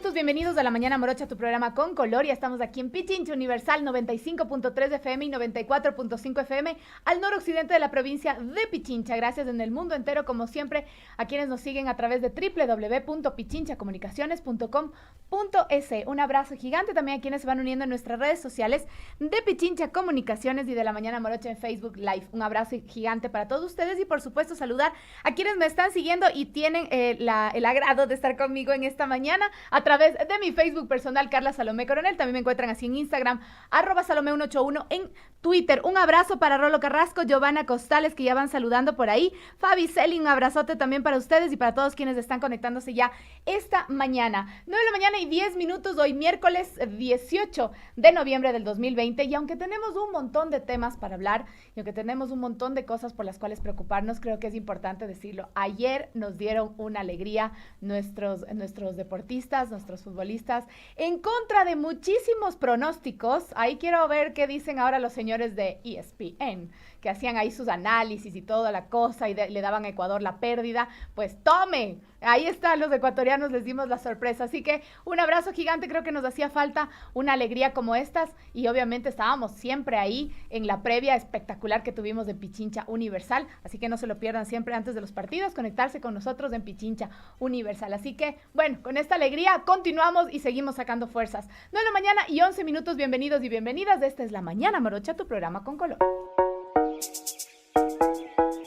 minutos, bienvenidos a La Mañana Morocha, tu programa con color. Ya estamos aquí en Pichincha Universal 95.3 FM y 94.5 FM al noroccidente de la provincia de Pichincha. Gracias en el mundo entero, como siempre, a quienes nos siguen a través de www.pichinchacomunicaciones.com.es. Un abrazo gigante también a quienes se van uniendo en nuestras redes sociales de Pichincha Comunicaciones y de La Mañana Morocha en Facebook Live. Un abrazo gigante para todos ustedes y, por supuesto, saludar a quienes me están siguiendo y tienen el agrado de estar conmigo en esta mañana a través de mi Facebook personal, Carla Salomé Coronel. También me encuentran así en Instagram, @Salomé181, en Twitter. Un abrazo para Rolo Carrasco, Giovanna Costales, que ya van saludando por ahí. Fabi Selling, un abrazote también para ustedes y para todos quienes están conectándose ya esta mañana. 9 de la mañana y 10 minutos, hoy miércoles 18 de noviembre del 2020. Y aunque tenemos un montón de temas para hablar y aunque tenemos un montón de cosas por las cuales preocuparnos, creo que es importante decirlo. Ayer nos dieron una alegría nuestros deportistas, nuestros futbolistas, en contra de muchísimos pronósticos. Ahí quiero ver qué dicen ahora los señores de ESPN, que hacían ahí sus análisis y toda la cosa y le daban a Ecuador la pérdida. Pues tomen, ahí están los ecuatorianos, les dimos la sorpresa. Así que un abrazo gigante, creo que nos hacía falta una alegría como estas y obviamente estábamos siempre ahí en la previa espectacular que tuvimos de Pichincha Universal. Así que no se lo pierdan siempre antes de los partidos, conectarse con nosotros en Pichincha Universal. Así que, bueno, con esta alegría continuamos y seguimos sacando fuerzas. 9 de la mañana y 11 minutos, bienvenidos y bienvenidas. Esta es La Mañana Morocha, tu programa con color.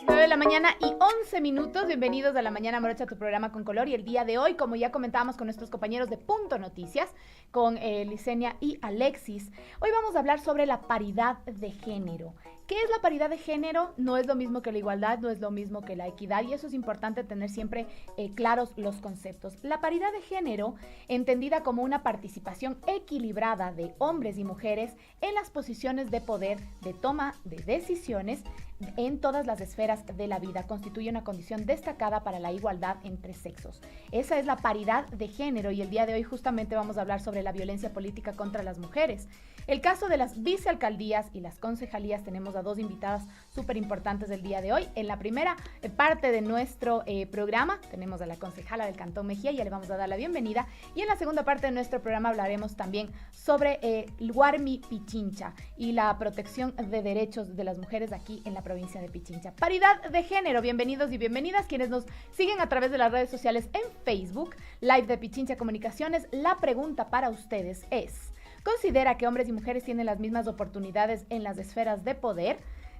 9 de la mañana y 11 minutos, bienvenidos a La Mañana Morocha, tu programa con color. Y el día de hoy, como ya comentábamos con nuestros compañeros de Punto Noticias, con Licenia y Alexis, hoy vamos a hablar sobre la paridad de género. ¿Qué es la paridad de género? No es lo mismo que la igualdad, no es lo mismo que la equidad, y eso es importante tener siempre claros los conceptos. La paridad de género, entendida como una participación equilibrada de hombres y mujeres en las posiciones de poder, de toma de decisiones en todas las esferas de la vida, constituye una condición destacada para la igualdad entre sexos. Esa es la paridad de género y el día de hoy justamente vamos a hablar sobre la violencia política contra las mujeres. El caso de las vicealcaldías y las concejalías, tenemos a dos invitadas súper importantes el día de hoy. En la primera parte de nuestro programa tenemos a la concejala del Cantón Mejía, ya le vamos a dar la bienvenida. Y en la segunda parte de nuestro programa hablaremos también sobre el Guarmi Pichincha y la protección de derechos de las mujeres aquí en la provincia de Pichincha. Paridad de género, bienvenidos y bienvenidas quienes nos siguen a través de las redes sociales en Facebook, Live de Pichincha Comunicaciones. La pregunta para ustedes es: ¿considera que hombres y mujeres tienen las mismas oportunidades en las esferas de poder?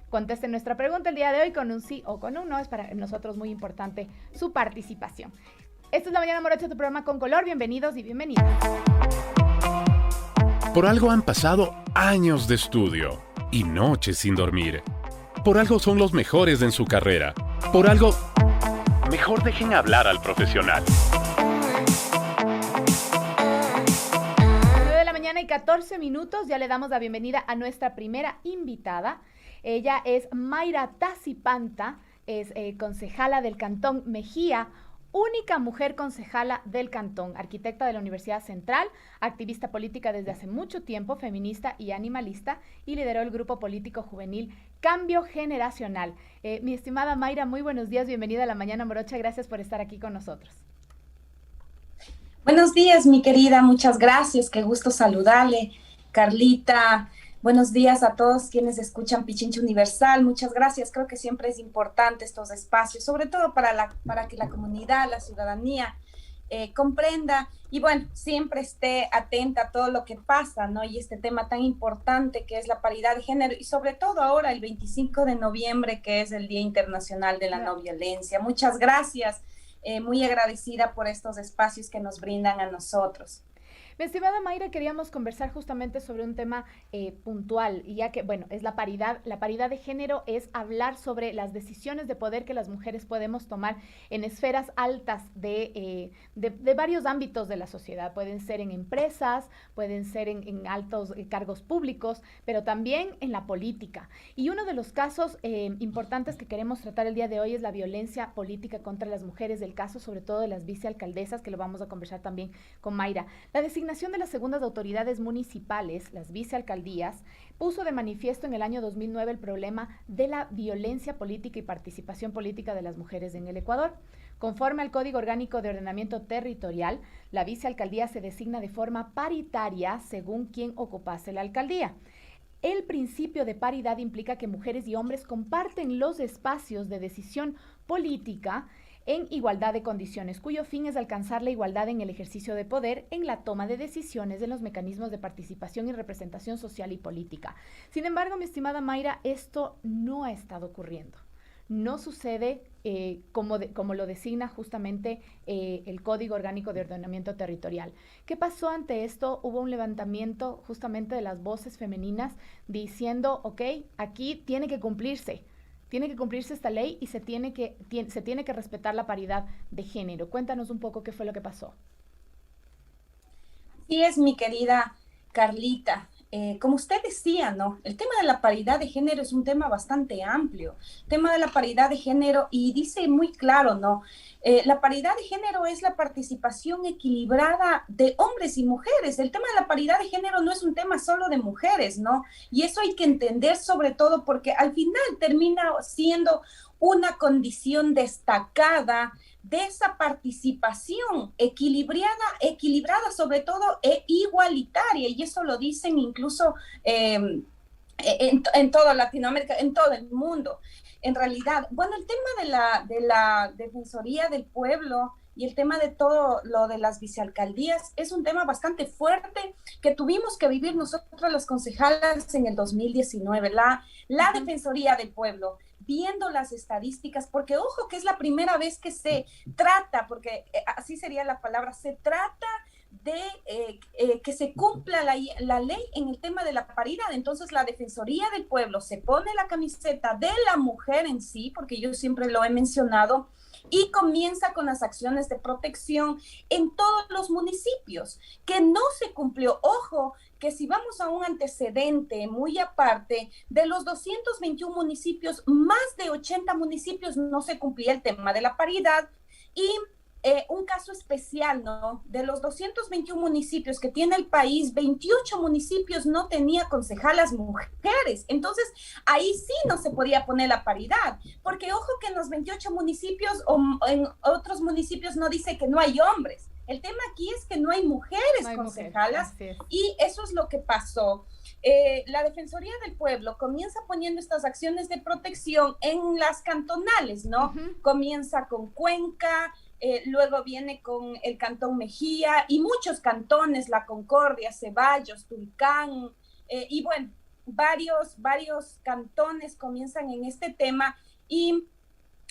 Contesten nuestra pregunta el día de hoy con un sí o con un no. Es para nosotros muy importante su participación. Esta es La Mañana Morocha, tu programa con color. Bienvenidos y bienvenidas. Por algo han pasado años de estudio y noches sin dormir. Por algo son los mejores en su carrera. Por algo, mejor dejen hablar al profesional. 9 de la mañana y 14 minutos, ya le damos la bienvenida a nuestra primera invitada. Ella es Mayra Tacipanta, es concejala del Cantón Mejía, única mujer concejala del cantón, arquitecta de la Universidad Central, activista política desde hace mucho tiempo, feminista y animalista, y lideró el grupo político juvenil Cambio Generacional. Mi estimada Mayra, muy buenos días, bienvenida a La Mañana Morocha, gracias por estar aquí con nosotros. Buenos días, mi querida, muchas gracias, qué gusto saludarle, Carlita. Buenos días a todos quienes escuchan Pichincha Universal. Muchas gracias. Creo que siempre es importante estos espacios, sobre todo para que la comunidad, la ciudadanía comprenda y, bueno, siempre esté atenta a todo lo que pasa, ¿no? Y este tema tan importante que es la paridad de género y sobre todo ahora el 25 de noviembre, que es el Día Internacional de la No Violencia. Muchas gracias. Muy agradecida por estos espacios que nos brindan a nosotros. Mi estimada Mayra, queríamos conversar justamente sobre un tema puntual, y ya que, bueno, es la paridad de género, es hablar sobre las decisiones de poder que las mujeres podemos tomar en esferas altas de varios ámbitos de la sociedad. Pueden ser en empresas, pueden ser en altos cargos públicos, pero también en la política. Y uno de los casos importantes que queremos tratar el día de hoy es la violencia política contra las mujeres, el caso sobre todo de las vicealcaldesas, que lo vamos a conversar también con Mayra. La designación designación de las segundas autoridades municipales, las vicealcaldías, puso de manifiesto en el año 2009 el problema de la violencia política y participación política de las mujeres en el Ecuador. Conforme al Código Orgánico de Ordenamiento Territorial, la vicealcaldía se designa de forma paritaria según quien ocupase la alcaldía. El principio de paridad implica que mujeres y hombres comparten los espacios de decisión política en igualdad de condiciones, cuyo fin es alcanzar la igualdad en el ejercicio de poder, en la toma de decisiones, en los mecanismos de participación y representación social y política. Sin embargo, mi estimada Mayra, esto no ha estado ocurriendo. No sucede como lo designa justamente el Código Orgánico de Ordenamiento Territorial. ¿Qué pasó ante esto? Hubo un levantamiento justamente de las voces femeninas diciendo, ok, aquí tiene que cumplirse esta ley y se tiene que respetar la paridad de género. Cuéntanos un poco qué fue lo que pasó. Así es, mi querida Carlita. Como usted decía, ¿no? El tema de la paridad de género es un tema bastante amplio. El tema de la paridad de género, y dice muy claro, ¿no? La paridad de género es la participación equilibrada de hombres y mujeres. El tema de la paridad de género no es un tema solo de mujeres, ¿no? Y eso hay que entender sobre todo porque al final termina siendo una condición destacada de esa participación equilibrada sobre todo e igualitaria, y eso lo dicen incluso en toda Latinoamérica, en todo el mundo. En realidad, bueno, el tema de la Defensoría del Pueblo y el tema de todo lo de las vicealcaldías es un tema bastante fuerte que tuvimos que vivir nosotros las concejalas en el 2019, la Defensoría del Pueblo, viendo las estadísticas, porque ojo que es la primera vez que se trata, porque así sería la palabra, se trata de que se cumpla la ley en el tema de la paridad. Entonces la Defensoría del Pueblo se pone la camiseta de la mujer en sí, porque yo siempre lo he mencionado, y comienza con las acciones de protección en todos los municipios, que no se cumplió. Ojo, que si vamos a un antecedente muy aparte, de los 221 municipios, más de 80 municipios no se cumplía el tema de la paridad, y un caso especial, ¿no? De los 221 municipios que tiene el país, 28 municipios no tenía concejalas mujeres. Entonces, ahí sí no se podía poner la paridad, porque ojo que en los 28 municipios o en otros municipios no dice que no hay hombres. El tema aquí es que no hay mujeres concejalas, y eso es lo que pasó. La Defensoría del Pueblo comienza poniendo estas acciones de protección en las cantonales, ¿no? Comienza con Cuenca, luego viene con el Cantón Mejía y muchos cantones, La Concordia, Ceballos, Tulcán, y bueno, varios cantones comienzan en este tema, y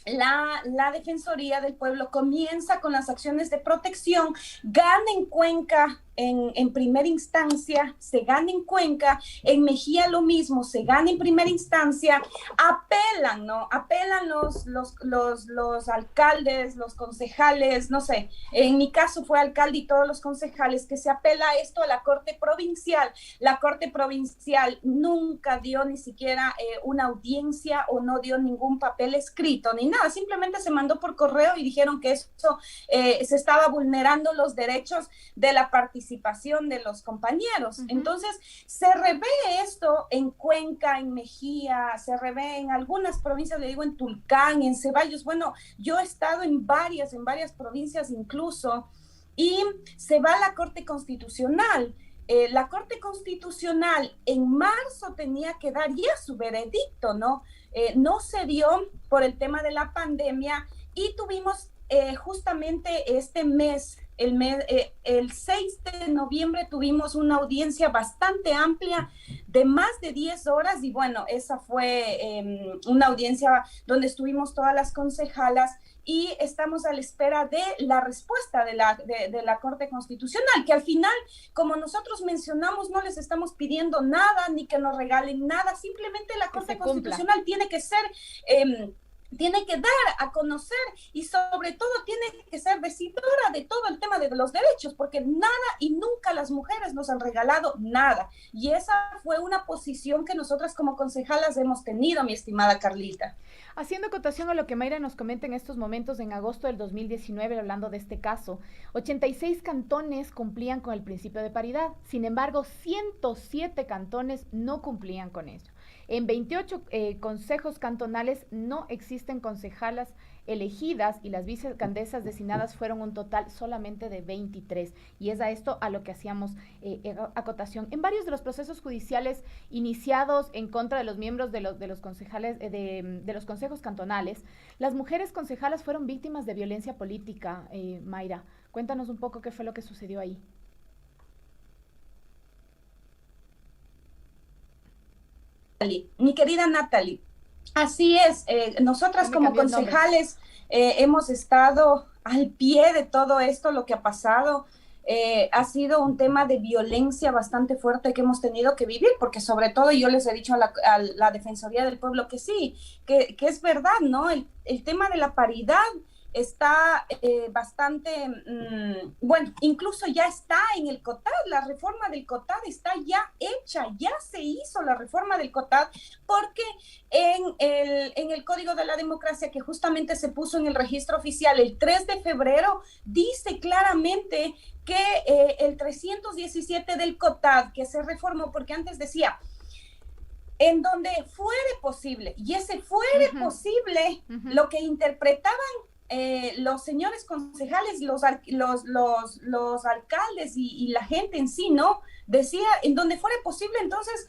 la Defensoría del Pueblo comienza con las acciones de protección, gana en Cuenca en primera instancia, se gana en Cuenca, en Mejía lo mismo, se gana en primera instancia, apelan, ¿no? Apelan los alcaldes, los concejales, no sé, en mi caso fue alcalde y todos los concejales, que se apela esto a la Corte Provincial. La Corte Provincial nunca dio ni siquiera una audiencia o no dio ningún papel escrito ni nada, simplemente se mandó por correo y dijeron que eso se estaba vulnerando los derechos de la participación de los compañeros. Entonces, se revé esto en Cuenca, en Mejía, se revé en algunas provincias, le digo, en Tulcán, en Ceballos. Bueno, yo he estado en varias provincias incluso, y se va a la Corte Constitucional. La Corte Constitucional en marzo tenía que dar ya su veredicto, ¿no? No se dio por el tema de la pandemia, y tuvimos justamente este mes, el 6 de noviembre tuvimos una audiencia bastante amplia de más de 10 horas, y bueno, esa fue una audiencia donde estuvimos todas las concejalas, y estamos a la espera de la respuesta de la Corte Constitucional, que al final, como nosotros mencionamos, no les estamos pidiendo nada, ni que nos regalen nada, simplemente la Corte Constitucional tiene que ser tiene que dar a conocer y sobre todo tiene que ser decidora de todo el tema de los derechos, porque nada y nunca las mujeres nos han regalado nada. Y esa fue una posición que nosotras como concejalas hemos tenido, mi estimada Carlita. Haciendo acotación a lo que Mayra nos comenta en estos momentos, en agosto del 2019, hablando de este caso, 86 cantones cumplían con el principio de paridad. Sin embargo, 107 cantones no cumplían con ello. En 28 consejos cantonales no existen concejalas elegidas y las vicealcaldesas designadas fueron un total solamente de 23. Y es a esto a lo que hacíamos acotación. En varios de los procesos judiciales iniciados en contra de los miembros de los concejales, de los consejos cantonales, las mujeres concejalas fueron víctimas de violencia política. Mayra, cuéntanos un poco qué fue lo que sucedió ahí. Mi querida Natalie, así es, nosotras como concejales hemos estado al pie de todo esto, lo que ha pasado. Ha sido un tema de violencia bastante fuerte que hemos tenido que vivir, porque sobre todo yo les he dicho a la Defensoría del Pueblo que sí, que es verdad, ¿no? El tema de la paridad está bastante, bueno, incluso ya está en el COTAD, la reforma del COTAD está ya hecha, ya se hizo la reforma del COTAD, porque en el Código de la Democracia que justamente se puso en el registro oficial el 3 de febrero, dice claramente que el 317 del COTAD, que se reformó, porque antes decía, en donde fuere posible, y ese fuere posible, lo que interpretaban los señores concejales, los alcaldes y la gente en sí, ¿no? Decía, en donde fuera posible, entonces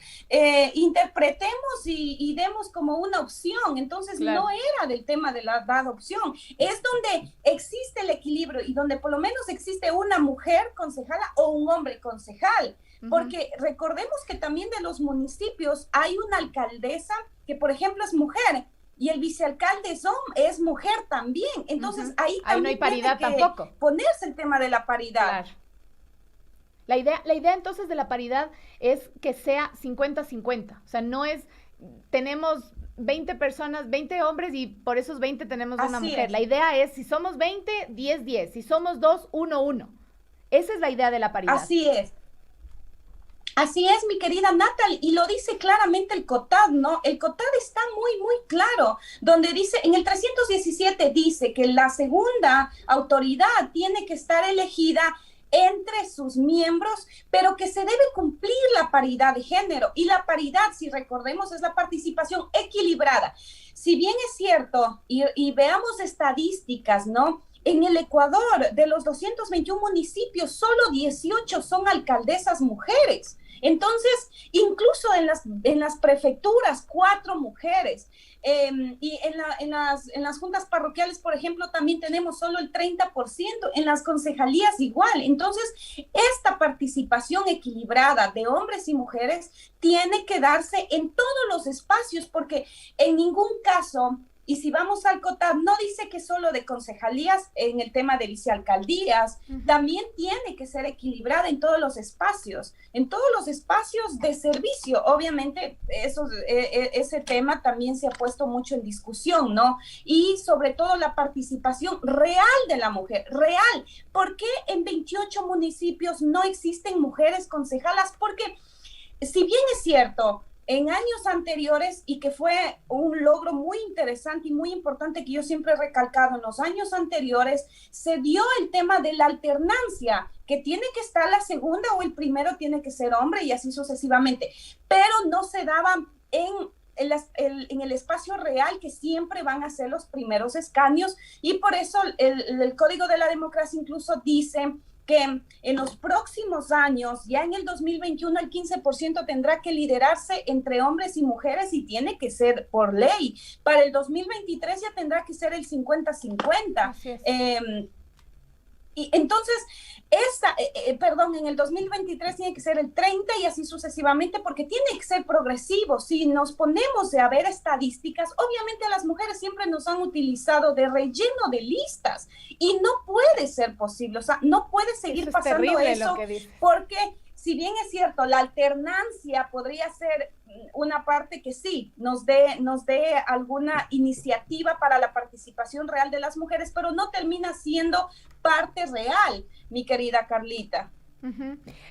interpretemos y demos como una opción. Entonces claro, no era del tema de la dada opción, es donde existe el equilibrio y donde por lo menos existe una mujer concejala o un hombre concejal. Porque recordemos que también de los municipios hay una alcaldesa que, por ejemplo, es mujer, y el vicealcalde es mujer también. Entonces, ahí no hay paridad tampoco. Ponerse el tema de la paridad. Claro. La idea entonces de la paridad es que sea 50-50. O sea, no es, tenemos 20 personas, 20 hombres y por esos 20 tenemos una mujer. La idea es, si somos 20, 10-10. Si somos 2, 1-1. Esa es la idea de la paridad. Así es. Así es, mi querida Natalie, y lo dice claramente el COTAD, ¿no? El COTAD está muy, muy claro, donde dice, en el 317 dice que la segunda autoridad tiene que estar elegida entre sus miembros, pero que se debe cumplir la paridad de género. Y la paridad, si recordemos, es la participación equilibrada. Si bien es cierto, y veamos estadísticas, ¿no? En el Ecuador, de los 221 municipios, solo 18 son alcaldesas mujeres. Entonces, incluso en las prefecturas, 4 mujeres. Y en las juntas parroquiales, por ejemplo, también tenemos solo el 30%, en las concejalías igual. Entonces, esta participación equilibrada de hombres y mujeres tiene que darse en todos los espacios, porque en ningún caso... Y si vamos al COTAD, no dice que solo de concejalías en el tema de vicealcaldías, también tiene que ser equilibrada en todos los espacios de servicio. Obviamente, ese tema también se ha puesto mucho en discusión, ¿no? Y sobre todo la participación real de la mujer, real. ¿Por qué en 28 municipios no existen mujeres concejalas? Porque, si bien es cierto, en años anteriores, y que fue un logro muy interesante y muy importante que yo siempre he recalcado, en los años anteriores se dio el tema de la alternancia, que tiene que estar la segunda o el primero tiene que ser hombre y así sucesivamente, pero no se daban en el espacio real, que siempre van a ser los primeros escaños, y por eso el Código de la Democracia incluso dice que en los próximos años, ya en el 2021, el 15% tendrá que liderarse entre hombres y mujeres y tiene que ser por ley. Para el 2023 ya tendrá que ser el 50-50. Y entonces, en el 2023 tiene que ser el 30 y así sucesivamente, porque tiene que ser progresivo. Si nos ponemos a ver estadísticas, obviamente las mujeres siempre nos han utilizado de relleno de listas y no puede ser posible, o sea, no puede seguir pasando eso, porque si bien es cierto, la alternancia podría ser una parte que sí nos dé alguna iniciativa para la participación real de las mujeres, pero no termina siendo parte real, mi querida Carlita.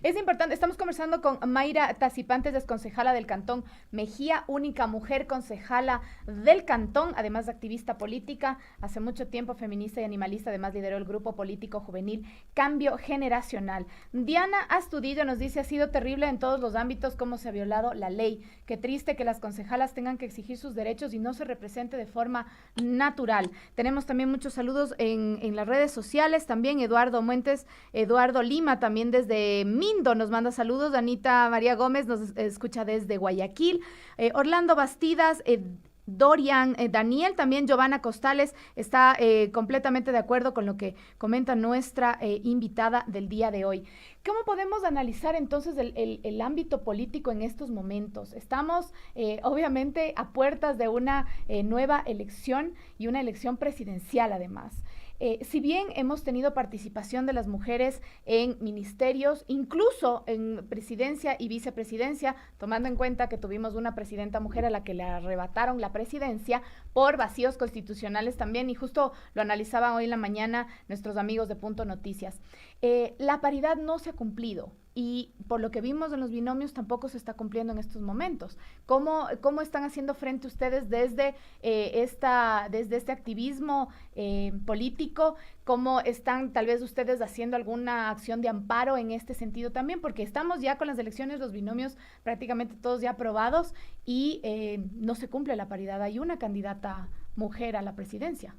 Es importante, estamos conversando con Mayra Tacipantes, desconcejala del Cantón Mejía, única mujer concejala del Cantón, además de activista política, hace mucho tiempo feminista y animalista, además lideró el grupo político juvenil Cambio Generacional. Diana Astudillo nos dice, ha sido terrible en todos los ámbitos cómo se ha violado la ley, qué triste que las concejalas tengan que exigir sus derechos y no se represente de forma natural. Tenemos también muchos saludos en las redes sociales, también Eduardo Muentes, Eduardo Lima, también desde Mindo nos manda saludos, Anita María Gómez nos escucha desde Guayaquil, Orlando Bastidas, Dorian, Daniel, también Giovanna Costales está completamente de acuerdo con lo que comenta nuestra invitada del día de hoy. ¿Cómo podemos analizar entonces el ámbito político en estos momentos? Estamos obviamente a puertas de una nueva elección y una elección presidencial además. Si bien hemos tenido participación de las mujeres en ministerios, incluso en presidencia y vicepresidencia, tomando en cuenta que tuvimos una presidenta mujer a la que le arrebataron la presidencia por vacíos constitucionales también, y justo lo analizaban hoy en la mañana nuestros amigos de Punto Noticias. La paridad no se ha cumplido. Y por lo que vimos en los binomios tampoco se está cumpliendo en estos momentos. ¿Cómo están haciendo frente ustedes desde este activismo político? ¿Cómo están tal vez ustedes haciendo alguna acción de amparo en este sentido también? Porque estamos ya con las elecciones, los binomios prácticamente todos ya aprobados y no se cumple la paridad. Hay una candidata mujer a la presidencia.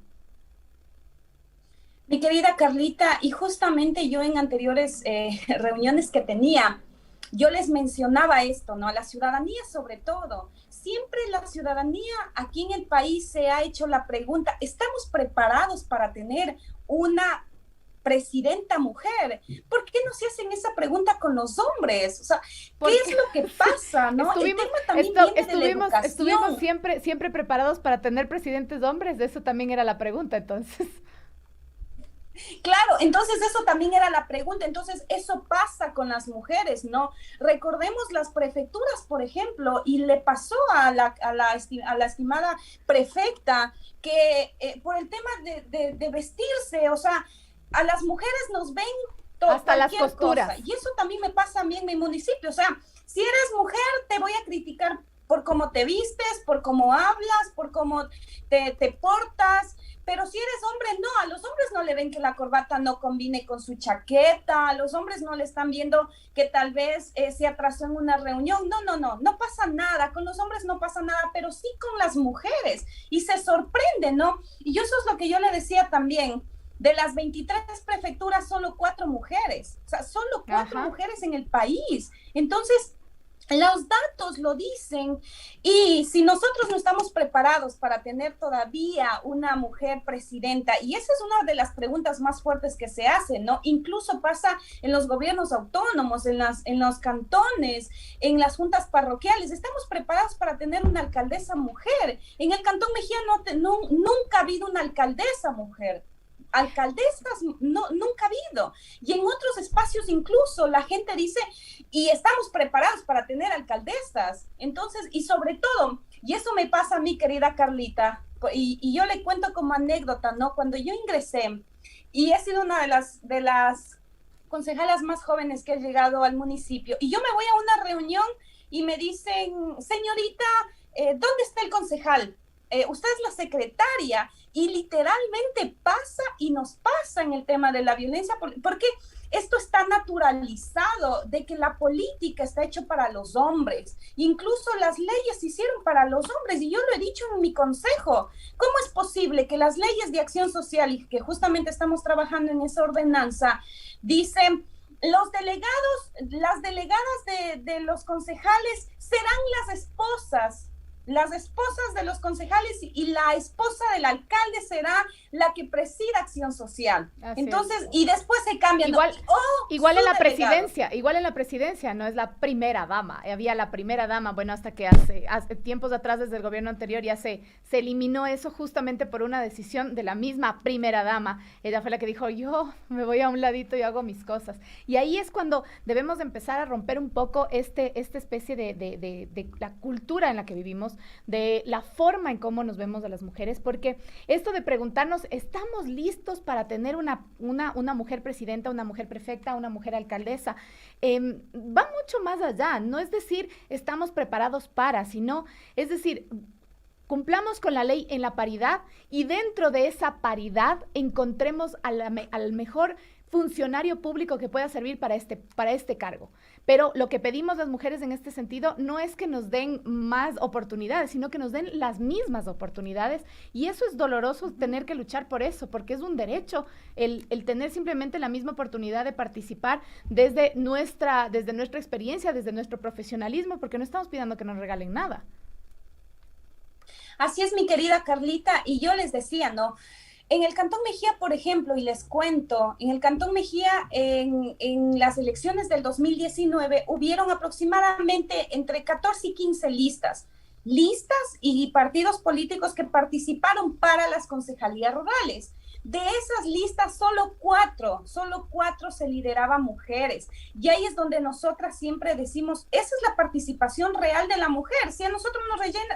Mi querida Carlita, y justamente yo en anteriores reuniones que tenía, yo les mencionaba esto, ¿no? A la ciudadanía sobre todo. Siempre la ciudadanía aquí en el país se ha hecho la pregunta, ¿estamos preparados para tener una presidenta mujer? ¿Por qué no se hacen esa pregunta con los hombres? O sea, ¿qué es lo que pasa, no? Estuvimos siempre preparados para tener presidentes hombres, eso también era la pregunta, entonces. Claro, entonces eso también era la pregunta, entonces eso pasa con las mujeres, ¿no? Recordemos las prefecturas, por ejemplo, y le pasó a la estimada prefecta que por el tema de vestirse, o sea, a las mujeres nos ven hasta las costuras. Y eso también me pasa a mí en mi municipio, o sea, si eres mujer te voy a criticar por cómo te vistes, por cómo hablas, por cómo te portas. Pero si eres hombre, no, a los hombres no le ven que la corbata no combine con su chaqueta, a los hombres no le están viendo que tal vez se atrasó en una reunión, no pasa nada, con los hombres no pasa nada, pero sí con las mujeres, y se sorprende, ¿no? Y eso es lo que yo le decía también, de las 23 prefecturas, solo 4 mujeres, o sea, solo 4 mujeres en el país, entonces los datos lo dicen, y si nosotros no estamos preparados para tener todavía una mujer presidenta, y esa es una de las preguntas más fuertes que se hacen, ¿no? Incluso pasa en los gobiernos autónomos, en los cantones, en las juntas parroquiales, ¿estamos preparados para tener una alcaldesa mujer? En el Cantón Mejía nunca ha habido una alcaldesa mujer. Alcaldesas nunca ha habido, y en otros espacios incluso la gente dice, y estamos preparados para tener alcaldesas. Entonces, y sobre todo, y eso me pasa a mí, querida Carlita, y yo le cuento como anécdota, ¿no? Cuando yo ingresé, y he sido una de las concejalas más jóvenes que he llegado al municipio, y yo me voy a una reunión y me dicen, señorita, ¿dónde está el concejal? Usted es la secretaria, y literalmente pasa y nos pasa en el tema de la violencia, porque esto está naturalizado, de que la política está hecho para los hombres, incluso las leyes se hicieron para los hombres, y yo lo he dicho en mi consejo, ¿cómo es posible que las leyes de acción social, y que justamente estamos trabajando en esa ordenanza, dicen, las delegadas de los concejales serán las esposas las esposas de los concejales y la esposa del alcalde será la que presida acción social. Así entonces, es. Y después se cambian. Igual en la presidencia, no es la primera dama. Había la primera dama, bueno, hasta que hace tiempos atrás, desde el gobierno anterior, ya se eliminó eso justamente por una decisión de la misma primera dama. Ella fue la que dijo, yo me voy a un ladito y hago mis cosas. Y ahí es cuando debemos empezar a romper un poco esta especie de la cultura en la que vivimos, de la forma en cómo nos vemos a las mujeres, porque esto de preguntarnos, ¿estamos listos para tener una mujer presidenta, una mujer prefecta, una mujer alcaldesa? Va mucho más allá, no es decir, estamos preparados para, sino, es decir, cumplamos con la ley en la paridad y dentro de esa paridad encontremos al mejor funcionario público que pueda servir para este cargo. Pero lo que pedimos las mujeres en este sentido no es que nos den más oportunidades, sino que nos den las mismas oportunidades, y eso es doloroso, tener que luchar por eso, porque es un derecho el tener simplemente la misma oportunidad de participar desde nuestra experiencia, desde nuestro profesionalismo, porque no estamos pidiendo que nos regalen nada. Así es, mi querida Carlita, y yo les decía, ¿no? En el Cantón Mejía, por ejemplo, y les cuento, en el Cantón Mejía, en las elecciones del 2019, hubieron aproximadamente entre 14 y 15 listas y partidos políticos que participaron para las concejalías rurales. De esas listas, solo cuatro se lideraban mujeres. Y ahí es donde nosotras siempre decimos, esa es la participación real de la mujer. Si a nosotros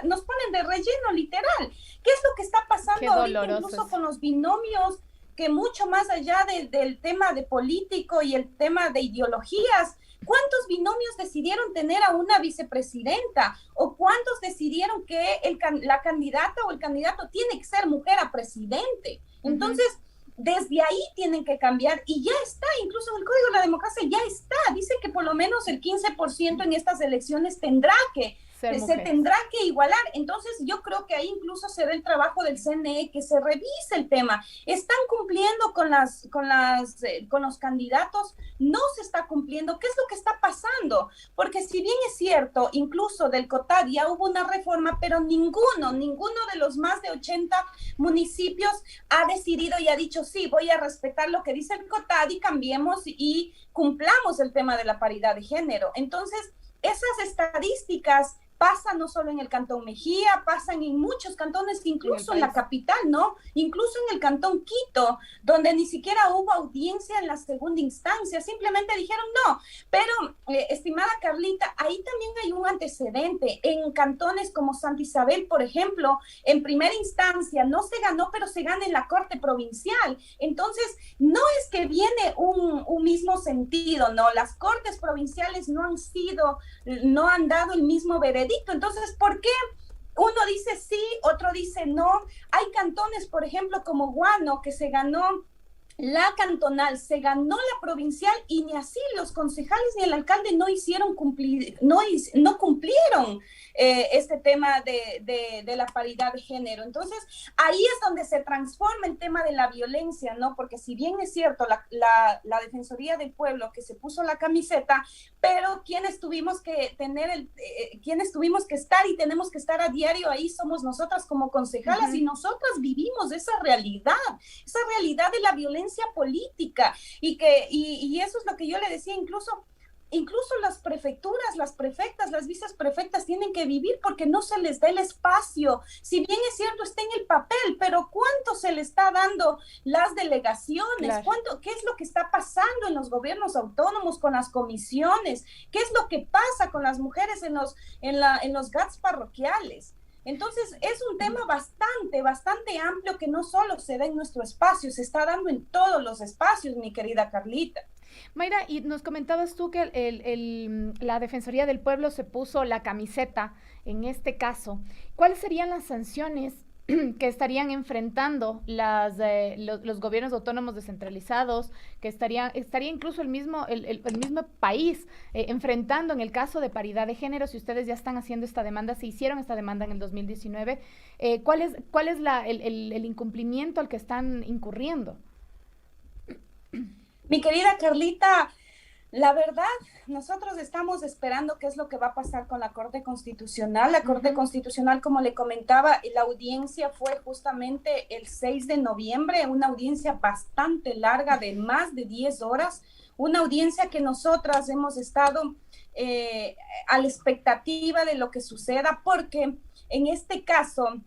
nos ponen de relleno, literal. ¿Qué es lo que está pasando ahorita incluso con los binomios? Que mucho más allá del tema de político y el tema de ideologías, ¿cuántos binomios decidieron tener a una vicepresidenta? ¿O cuántos decidieron que la candidata o el candidato tiene que ser mujer a presidente? Entonces, desde ahí tienen que cambiar, y ya está, incluso en el Código de la Democracia ya está, dice que por lo menos el 15% en estas elecciones se tendrá que igualar. Entonces yo creo que ahí incluso será el trabajo del CNE que se revise el tema. ¿Están cumpliendo con los candidatos? No se está cumpliendo. ¿Qué es lo que está pasando? Porque si bien es cierto, incluso del COTAD ya hubo una reforma, pero ninguno de los más de 80 municipios ha decidido y ha dicho, sí, voy a respetar lo que dice el COTAD y cambiemos y cumplamos el tema de la paridad de género. Entonces, esas estadísticas pasan no solo en el Cantón Mejía, pasan en muchos cantones, incluso en la capital, ¿no? Incluso en el Cantón Quito, donde ni siquiera hubo audiencia en la segunda instancia, simplemente dijeron no. Pero, estimada Carlita, ahí también hay un antecedente. En cantones como Santa Isabel, por ejemplo, en primera instancia no se ganó, pero se gana en la Corte Provincial. Entonces, no es que viene un mismo sentido, ¿no? Las Cortes Provinciales no han dado el mismo veredicto. Entonces, ¿por qué uno dice sí, otro dice no? Hay cantones, por ejemplo, como Guano, que se ganó la cantonal, se ganó la provincial, y ni así los concejales ni el alcalde no cumplieron este tema de la paridad de género. Entonces, ahí es donde se transforma el tema de la violencia, ¿no? Porque si bien es cierto, la Defensoría del Pueblo que se puso la camiseta, pero quienes tuvimos que estar y tenemos que estar a diario ahí somos nosotras como concejalas, y nosotras vivimos esa realidad de la violencia política, y eso es lo que yo le decía, incluso las prefecturas, las prefectas, las viceprefectas tienen que vivir porque no se les da el espacio. Si bien es cierto, está en el papel, pero ¿cuánto se le está dando las delegaciones? Claro. ¿Qué es lo que está pasando en los gobiernos autónomos con las comisiones? ¿Qué es lo que pasa con las mujeres en los GATS parroquiales? Entonces, es un tema bastante amplio que no solo se da en nuestro espacio, se está dando en todos los espacios, mi querida Carlita. Mayra, y nos comentabas tú que la Defensoría del Pueblo se puso la camiseta en este caso. ¿Cuáles serían las sanciones que estarían enfrentando los gobiernos autónomos descentralizados, que estaría incluso el mismo país enfrentando en el caso de paridad de género? Si ustedes ya están haciendo esta demanda, se hicieron esta demanda en el 2019, ¿cuál es el incumplimiento al que están incurriendo? Mi querida Carlita, La verdad, nosotros estamos esperando qué es lo que va a pasar con la Corte Constitucional. La Corte Constitucional, como le comentaba, la audiencia fue justamente el 6 de noviembre, una audiencia bastante larga de más de 10 horas, una audiencia que nosotras hemos estado a la expectativa de lo que suceda, porque en este caso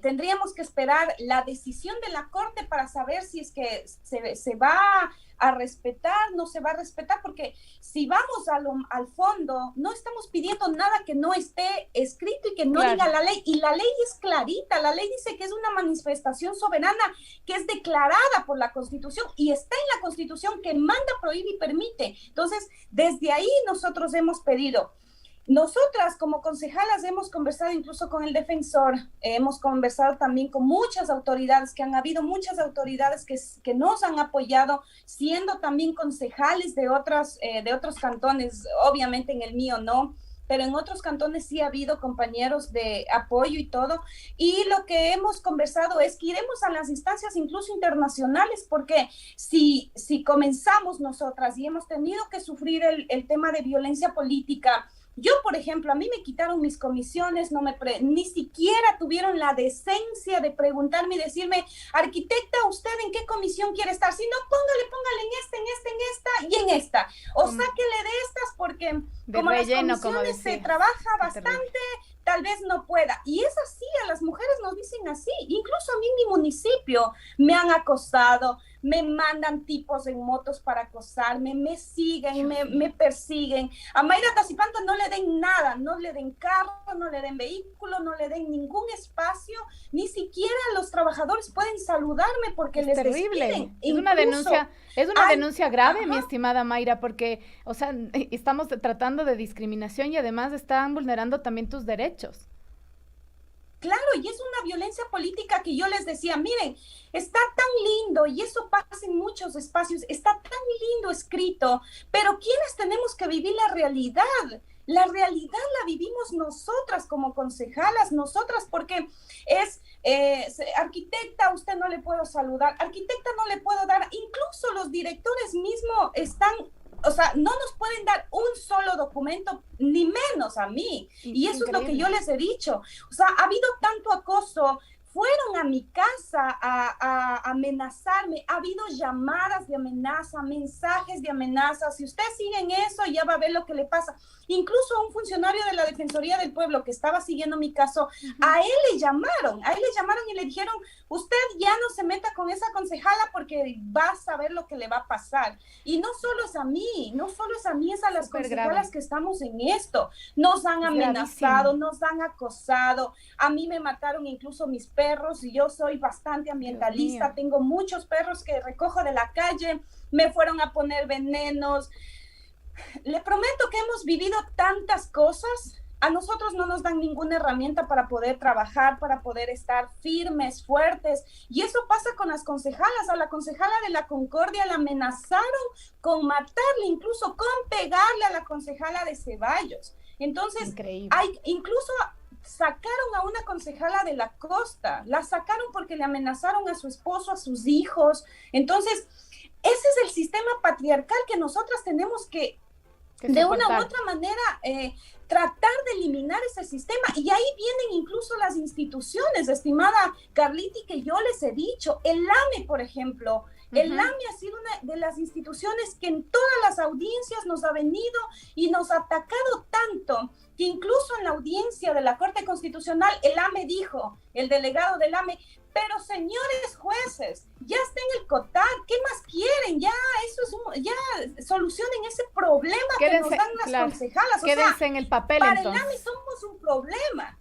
tendríamos que esperar la decisión de la Corte para saber si es que se va a respetar, no se va a respetar, porque si vamos al fondo, no estamos pidiendo nada que no esté escrito y que no diga la ley, y la ley es clarita, la ley dice que es una manifestación soberana que es declarada por la Constitución y está en la Constitución que manda, prohíbe y permite. Entonces, desde ahí nosotros hemos pedido. Nosotras como concejalas hemos conversado incluso con el defensor, hemos conversado también con muchas autoridades, que han habido muchas autoridades que nos han apoyado, siendo también concejales de otros cantones, obviamente en el mío no, pero en otros cantones sí ha habido compañeros de apoyo y todo, y lo que hemos conversado es que iremos a las instancias incluso internacionales, porque si comenzamos nosotras y hemos tenido que sufrir el tema de violencia política. Yo, por ejemplo, a mí me quitaron mis comisiones, ni siquiera tuvieron la decencia de preguntarme y decirme, arquitecta, ¿usted en qué comisión quiere estar? Si no, póngale en esta y en esta. O sáquele de estas porque como relleno, las comisiones se trabaja bastante, tal vez no pueda. Y es así, a las mujeres nos dicen así. Incluso a mí en mi municipio me han acosado, me mandan tipos en motos para acosarme, me siguen, me persiguen. A Mayra Tacipanta no le den nada, no le den carro, no le den vehículo, no le den ningún espacio, ni siquiera los trabajadores pueden saludarme porque les despiden. Es una denuncia grave, mi estimada Mayra, porque, o sea, estamos tratando de discriminación y además están vulnerando también tus derechos. Claro, y es una violencia política que yo les decía, miren, está tan lindo, y eso pasa en muchos espacios, está tan lindo escrito, pero ¿quiénes tenemos que vivir la realidad? La realidad la vivimos nosotras como concejalas, nosotras, porque es, arquitecta, usted no le puedo saludar, arquitecta no le puedo dar, incluso los directores mismos están... O sea, no nos pueden dar un solo documento, ni menos a mí. Y eso es lo que yo les he dicho. O sea, ha habido tanto acoso. Fueron a mi casa a amenazarme. Ha habido llamadas de amenaza, mensajes de amenaza. Si usted sigue en eso, ya va a ver lo que le pasa. Incluso a un funcionario de la Defensoría del Pueblo que estaba siguiendo mi caso, a él le llamaron y le dijeron, usted ya no se meta con esa concejala porque va a saber lo que le va a pasar. Y no solo es a mí, es a las concejalas que estamos en esto. Nos han amenazado, nos han acosado. A mí me mataron incluso mis perros, y yo soy bastante ambientalista, tengo muchos perros que recojo de la calle, me fueron a poner venenos. Le prometo que hemos vivido tantas cosas. A nosotros no nos dan ninguna herramienta para poder trabajar, para poder estar firmes, fuertes. Y eso pasa con las concejalas. A la concejala de la Concordia la amenazaron con matarle, incluso con pegarle a la concejala de Ceballos. Entonces, incluso sacaron a una concejala de la costa. La sacaron porque le amenazaron a su esposo, a sus hijos. Entonces, ese es el sistema patriarcal que nosotras tenemos que de una u otra manera tratar de eliminar ese sistema. Y ahí vienen incluso las instituciones, estimada Carliti, que yo les he dicho, el AME, por ejemplo. El AME ha sido una de las instituciones que en todas las audiencias nos ha venido y nos ha atacado tanto, que incluso en la audiencia de la Corte Constitucional, el AME dijo, el delegado del AME, pero señores jueces, ya está en el COTAD, ¿qué más quieren? Ya, ya solucionen ese problema que nos dan las concejalas. Quédense en el papel, para entonces. el AME somos un problema.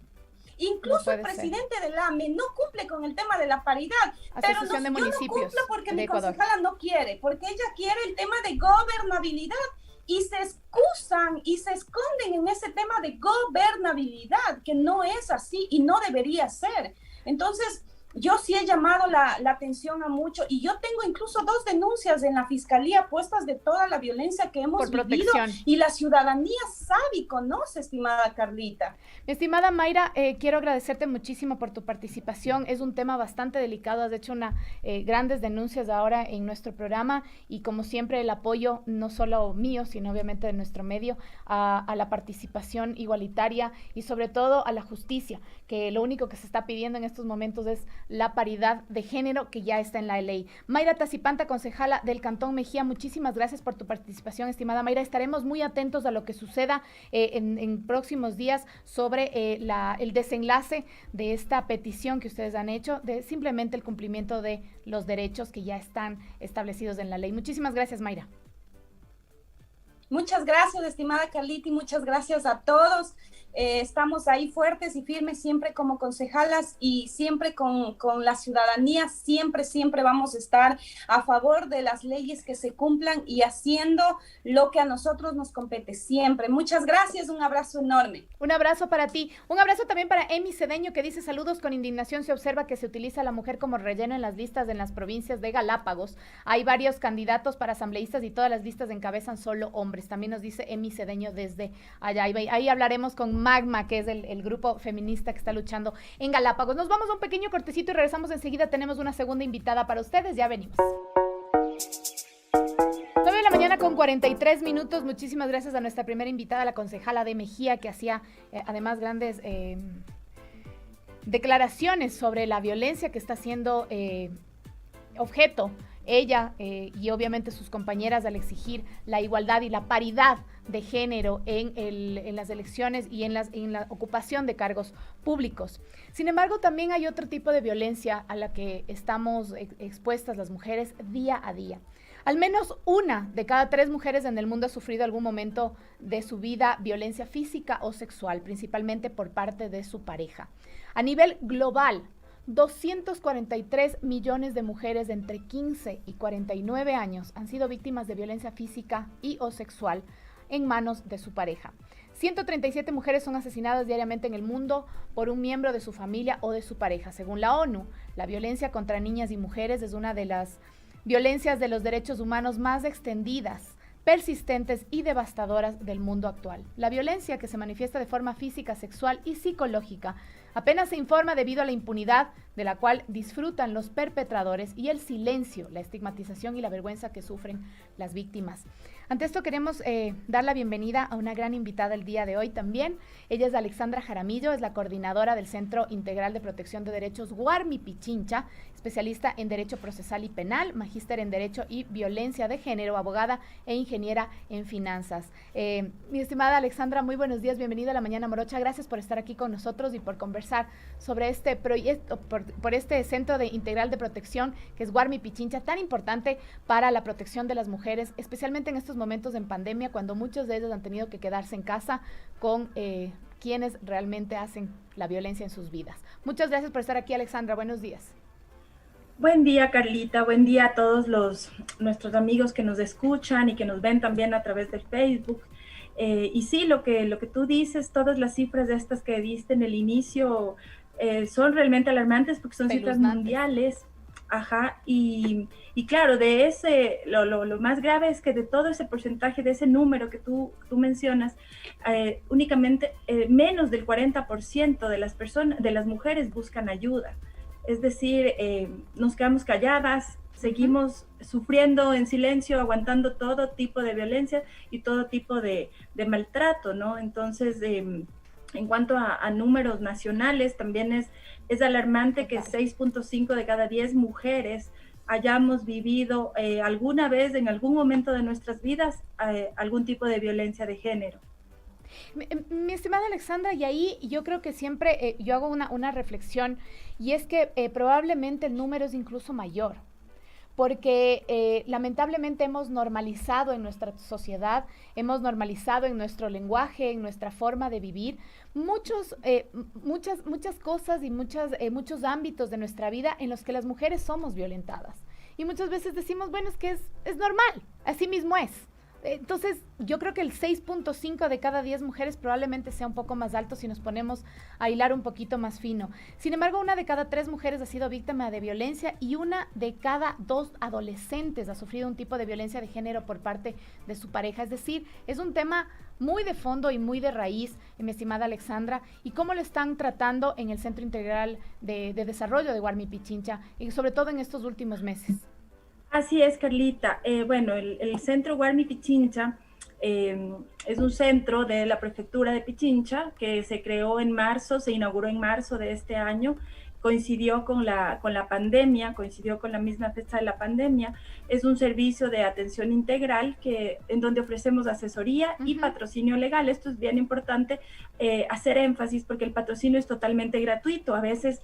Incluso el presidente del AME no cumple con el tema de la paridad, pero yo no cumplo porque mi concejala no quiere, porque ella quiere el tema de gobernabilidad, y se excusan y se esconden en ese tema de gobernabilidad, que no es así y no debería ser. Entonces, yo sí he llamado la atención a mucho, y yo tengo incluso 2 denuncias en la fiscalía puestas de toda la violencia que hemos vivido, y la ciudadanía sabe y conoce, estimada Carlita. Estimada Mayra, quiero agradecerte muchísimo por tu participación. Es un tema bastante delicado, has hecho grandes denuncias ahora en nuestro programa, y como siempre el apoyo no solo mío, sino obviamente de nuestro medio a la participación igualitaria y sobre todo a la justicia, que lo único que se está pidiendo en estos momentos es la paridad de género, que ya está en la ley. Mayra Tazipanta, concejala del Cantón Mejía, muchísimas gracias por tu participación, estimada Mayra. Estaremos muy atentos a lo que suceda en próximos días sobre el desenlace de esta petición que ustedes han hecho, de simplemente el cumplimiento de los derechos que ya están establecidos en la ley. Muchísimas gracias, Mayra. Muchas gracias, estimada Carlita, y muchas gracias a todos. Estamos ahí fuertes y firmes siempre como concejalas, y siempre con la ciudadanía, siempre vamos a estar a favor de las leyes que se cumplan y haciendo lo que a nosotros nos compete siempre. Muchas gracias, un abrazo enorme. Un abrazo para ti, un abrazo también para Emi Cedeño, que dice: saludos, con indignación se observa que se utiliza a la mujer como relleno en las listas en las provincias de Galápagos. Hay varios candidatos para asambleístas y todas las listas encabezan solo hombres. También nos dice Emi Cedeño desde allá. Ahí hablaremos con Magma, que es el grupo feminista que está luchando en Galápagos. Nos vamos a un pequeño cortecito y regresamos enseguida. Tenemos una segunda invitada para ustedes, ya venimos. 9 de la mañana con 43 minutos. Muchísimas gracias a nuestra primera invitada, la concejala de Mejía, que hacía además grandes declaraciones sobre la violencia que está siendo objeto ella y obviamente sus compañeras al exigir la igualdad y la paridad de género en las elecciones y en la ocupación de cargos públicos. Sin embargo, también hay otro tipo de violencia a la que estamos expuestas las mujeres día a día. Al menos 1 de cada 3 mujeres en el mundo ha sufrido algún momento de su vida violencia física o sexual, principalmente por parte de su pareja. A nivel global, 243 millones de mujeres de entre 15 y 49 años han sido víctimas de violencia física y o sexual en manos de su pareja. 137 mujeres son asesinadas diariamente en el mundo por un miembro de su familia o de su pareja. Según la ONU, la violencia contra niñas y mujeres es una de las violencias de los derechos humanos más extendidas, persistentes y devastadoras del mundo actual. La violencia, que se manifiesta de forma física, sexual y psicológica, apenas se informa debido a la impunidad de la cual disfrutan los perpetradores y el silencio, la estigmatización y la vergüenza que sufren las víctimas. Ante esto queremos dar la bienvenida a una gran invitada el día de hoy también. Ella es Alexandra Jaramillo, es la coordinadora del Centro Integral de Protección de Derechos Guarmi Pichincha, especialista en Derecho Procesal y Penal, magíster en Derecho y Violencia de Género, abogada e ingeniera en Finanzas. Mi estimada Alexandra, muy buenos días, bienvenida a La Mañana Morocha. Gracias por estar aquí con nosotros y por conversar sobre este proyecto, por este Centro Integral de Protección que es Guarmi Pichincha, tan importante para la protección de las mujeres, especialmente en estos momentos en pandemia, cuando muchos de ellos han tenido que quedarse en casa con quienes realmente hacen la violencia en sus vidas. Muchas gracias por estar aquí, Alexandra. Buenos días. Buen día, Carlita. Buen día a todos nuestros amigos que nos escuchan y que nos ven también a través del Facebook. Y sí, lo que tú dices, todas las cifras de estas que diste en el inicio son realmente alarmantes porque son cifras mundiales. Ajá, y claro, de ese, lo más grave es que de todo ese porcentaje, de ese número que tú mencionas, únicamente menos del 40% de las mujeres buscan ayuda. Es decir, nos quedamos calladas, seguimos sufriendo en silencio, aguantando todo tipo de violencia y todo tipo de maltrato, ¿no? Entonces, en cuanto a números nacionales, también es alarmante que 6.5 de cada 10 mujeres hayamos vivido alguna vez, en algún momento de nuestras vidas, algún tipo de violencia de género. Mi estimada Alexandra, y ahí yo creo que siempre yo hago una reflexión, y es que probablemente el número es incluso mayor, porque lamentablemente hemos normalizado en nuestra sociedad, hemos normalizado en nuestro lenguaje, en nuestra forma de vivir, muchas cosas y muchos ámbitos de nuestra vida en los que las mujeres somos violentadas. Y muchas veces decimos, bueno, es que es normal, así mismo es. Entonces, yo creo que el 6.5 de cada 10 mujeres probablemente sea un poco más alto si nos ponemos a hilar un poquito más fino. Sin embargo, 1 de cada 3 mujeres ha sido víctima de violencia y 1 de cada 2 adolescentes ha sufrido un tipo de violencia de género por parte de su pareja. Es decir, es un tema muy de fondo y muy de raíz, mi estimada Alexandra. ¿Y cómo lo están tratando en el Centro Integral de Desarrollo de Guarmi Pichincha y sobre todo en estos últimos meses? Así es, Carlita. Bueno, el Centro Guarmi Pichincha es un centro de la Prefectura de Pichincha que se creó en marzo, se inauguró en marzo de este año, coincidió con la pandemia, coincidió con la misma fecha de la pandemia. Es un servicio de atención integral en donde ofrecemos asesoría y patrocinio legal. Esto es bien importante hacer énfasis porque el patrocinio es totalmente gratuito. A veces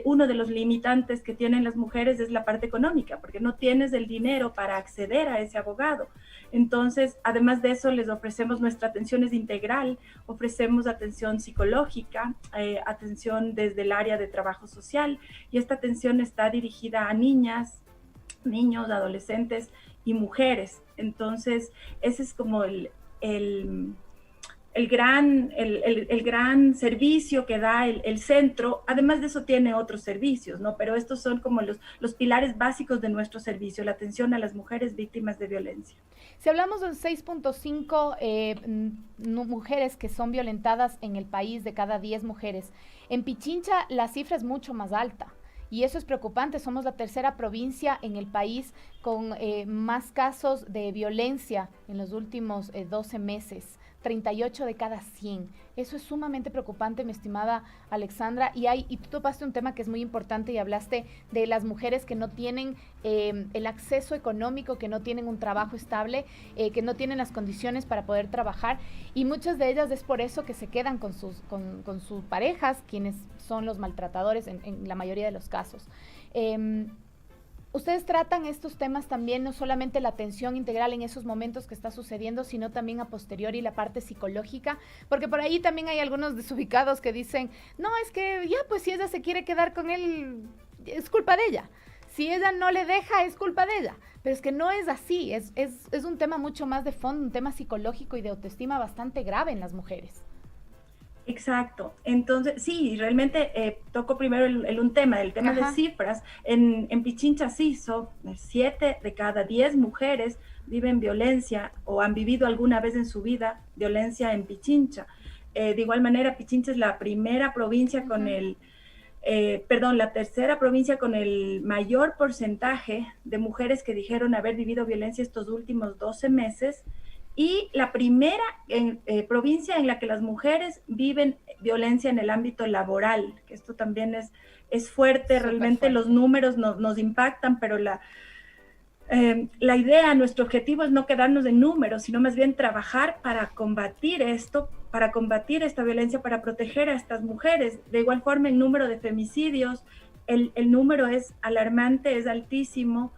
uno de los limitantes que tienen las mujeres es la parte económica, porque no tienes el dinero para acceder a ese abogado. Entonces, además de eso, les ofrecemos nuestra atención es integral, ofrecemos atención psicológica, atención desde el área de trabajo social, y esta atención está dirigida a niñas, niños, adolescentes y mujeres. Entonces, ese es como el gran servicio que da el centro. Además de eso tiene otros servicios, ¿no? Pero estos son como los pilares básicos de nuestro servicio, la atención a las mujeres víctimas de violencia. Si hablamos de 6.5 mujeres que son violentadas en el país de cada 10 mujeres, en Pichincha la cifra es mucho más alta. Y eso es preocupante, somos la tercera provincia en el país con más casos de violencia en los últimos 12 meses. 38 de cada 100. Eso es sumamente preocupante, mi estimada Alexandra. Y tú topaste un tema que es muy importante y hablaste de las mujeres que no tienen el acceso económico, que no tienen un trabajo estable, que no tienen las condiciones para poder trabajar. Y muchas de ellas es por eso que se quedan con sus parejas, quienes son los maltratadores en la mayoría de los casos. Ustedes tratan estos temas también, no solamente la atención integral en esos momentos que está sucediendo, sino también a posteriori la parte psicológica, porque por ahí también hay algunos desubicados que dicen, no, es que ya, pues si ella se quiere quedar con él, es culpa de ella. Si ella no le deja, es culpa de ella. Pero es que no es así, es un tema mucho más de fondo, un tema psicológico y de autoestima bastante grave en las mujeres. Exacto. Entonces, sí, realmente toco primero el tema de cifras. En Pichincha sí, son 7 de cada 10 mujeres viven violencia o han vivido alguna vez en su vida violencia en Pichincha. De igual manera, Pichincha es la primera provincia con la tercera provincia con el mayor porcentaje de mujeres que dijeron haber vivido violencia estos últimos 12 meses. Y la primera provincia en la que las mujeres viven violencia en el ámbito laboral, que esto también es fuerte, realmente fuerte. Los números nos impactan, pero la idea, nuestro objetivo es no quedarnos en números, sino más bien trabajar para combatir esto, para combatir esta violencia, para proteger a estas mujeres. De igual forma, el número de femicidios, el número es alarmante, es altísimo.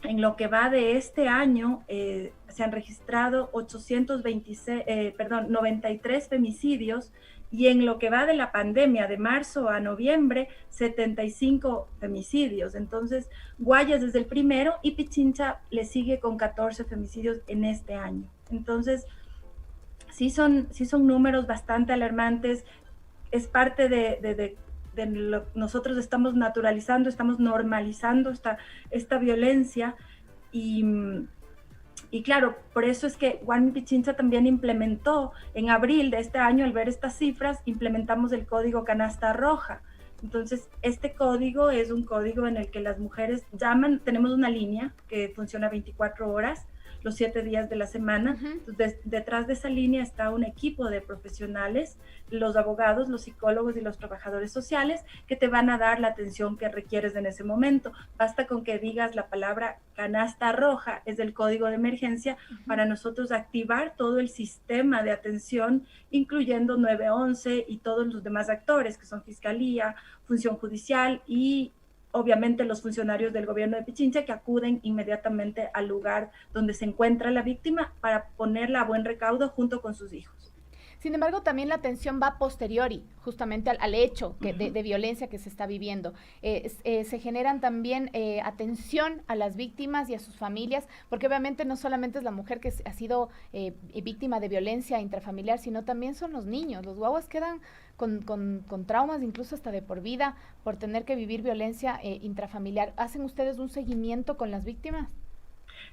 En lo que va de este año, se han registrado 93 femicidios, y en lo que va de la pandemia, de marzo a noviembre, 75 femicidios. Entonces, Guayas es el primero y Pichincha le sigue con 14 femicidios en este año. Entonces, sí son números bastante alarmantes. Es parte de nosotros estamos naturalizando, estamos normalizando esta violencia y claro, por eso es que Guarmi Pichincha también implementó en abril de este año, al ver estas cifras, implementamos el código Canasta Roja. Entonces, este código es un código en el que las mujeres llaman, tenemos una línea que funciona 24 horas, los 7 días de la semana. Entonces, detrás de esa línea está un equipo de profesionales, los abogados, los psicólogos y los trabajadores sociales, que te van a dar la atención que requieres en ese momento. Basta con que digas la palabra canasta roja, es el código de emergencia, para nosotros activar todo el sistema de atención, incluyendo 911 y todos los demás actores, que son Fiscalía, Función Judicial y obviamente los funcionarios del gobierno de Pichincha, que acuden inmediatamente al lugar donde se encuentra la víctima para ponerla a buen recaudo junto con sus hijos. Sin embargo, también la atención va posteriori, justamente al hecho de violencia que se está viviendo. Se generan también atención a las víctimas y a sus familias, porque obviamente no solamente es la mujer que ha sido víctima de violencia intrafamiliar, sino también son los niños. Los guaguas quedan con traumas, incluso hasta de por vida, por tener que vivir violencia intrafamiliar. ¿Hacen ustedes un seguimiento con las víctimas?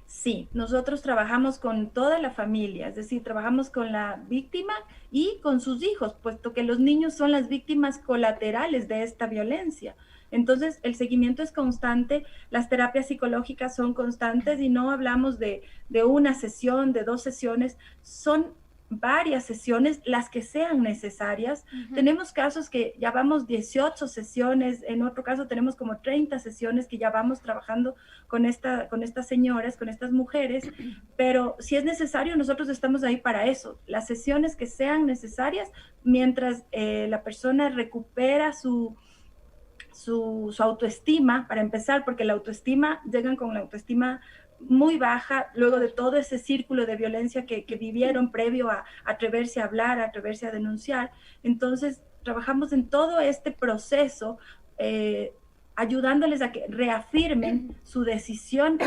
Sí, nosotros trabajamos con toda la familia, es decir, trabajamos con la víctima y con sus hijos, puesto que los niños son las víctimas colaterales de esta violencia. Entonces, el seguimiento es constante, las terapias psicológicas son constantes y no hablamos de una sesión, de 2 sesiones, son varias sesiones, las que sean necesarias. Tenemos casos que ya vamos 18 sesiones, en otro caso tenemos como 30 sesiones que ya vamos trabajando con estas señoras, con estas mujeres, pero si es necesario, nosotros estamos ahí para eso, las sesiones que sean necesarias, mientras la persona recupera su autoestima, para empezar, porque la autoestima, llegan con la autoestima muy baja, luego de todo ese círculo de violencia que vivieron previo a atreverse a hablar, a atreverse a denunciar. Entonces, trabajamos en todo este proceso, ayudándoles a que reafirmen su decisión